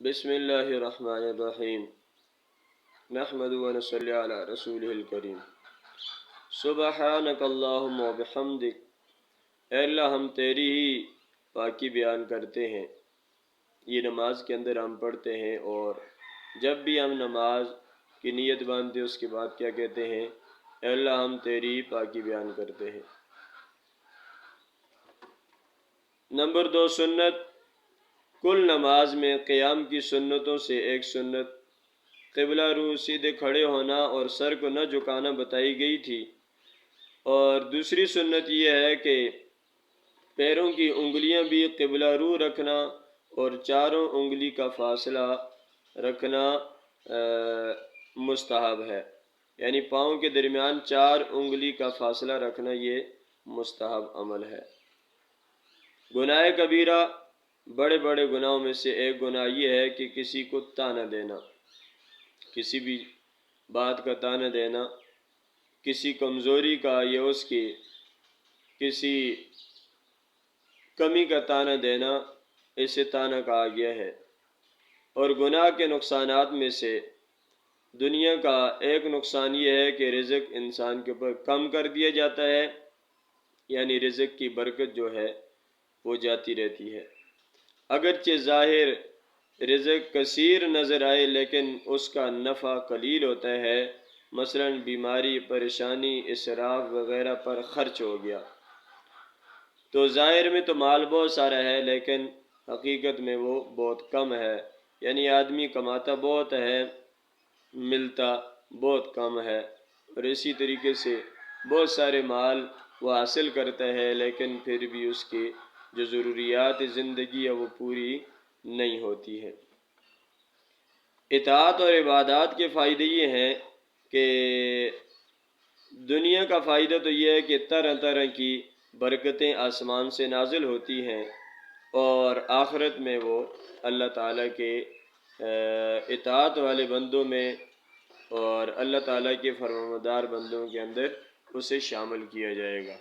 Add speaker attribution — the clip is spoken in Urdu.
Speaker 1: بسم اللہ الرحمن الرحیم نحمد و نصلی علی رسولہ الکریم سبحانک اللہم و بحمدک، اے اللہ ہم تیری ہی پاکی بیان کرتے ہیں۔ یہ نماز کے اندر ہم پڑھتے ہیں، اور جب بھی ہم نماز کی نیت باندھتے ہیں اس کے بعد کیا کہتے ہیں؟ اے اللہ ہم تیری ہی پاکی بیان کرتے ہیں۔ نمبر 2، سنت۔ کل نماز میں قیام کی سنتوں سے ایک سنت قبلہ رو سیدھے کھڑے ہونا اور سر کو نہ جھکانا بتائی گئی تھی، اور دوسری سنت یہ ہے کہ پیروں کی انگلیاں بھی قبلہ رو رکھنا اور چاروں انگلی کا فاصلہ رکھنا مستحب ہے، یعنی پاؤں کے درمیان 4 انگلی کا فاصلہ رکھنا یہ مستحب عمل ہے۔ گناہ کبیرہ، بڑے بڑے گناہوں میں سے ایک گناہ یہ ہے کہ کسی کو طعنہ دینا، کسی بھی بات کا طعنہ دینا، کسی کمزوری کا یا اس کی کسی کمی کا طعنہ دینا، اسے طعنہ کہا گیا ہے۔ اور گناہ کے نقصانات میں سے دنیا کا ایک نقصان یہ ہے کہ رزق انسان کے اوپر کم کر دیا جاتا ہے، یعنی رزق کی برکت جو ہے وہ جاتی رہتی ہے۔ اگرچہ ظاہر رزق کثیر نظر آئے لیکن اس کا نفع قلیل ہوتا ہے، مثلا بیماری، پریشانی، اسراف وغیرہ پر خرچ ہو گیا تو ظاہر میں تو مال بہت سارا ہے لیکن حقیقت میں وہ بہت کم ہے، یعنی آدمی کماتا بہت ہے، ملتا بہت کم ہے، اور اسی طریقے سے بہت سارے مال وہ حاصل کرتا ہے لیکن پھر بھی اس کی جو ضروریات زندگی ہے وہ پوری نہیں ہوتی ہے۔ اطاعت اور عبادات کے فائدے یہ ہیں کہ دنیا کا فائدہ تو یہ ہے کہ طرح طرح کی برکتیں آسمان سے نازل ہوتی ہیں، اور آخرت میں وہ اللہ تعالیٰ کے اطاعت والے بندوں میں اور اللہ تعالیٰ کے فرمانبردار بندوں کے اندر اسے شامل کیا جائے گا۔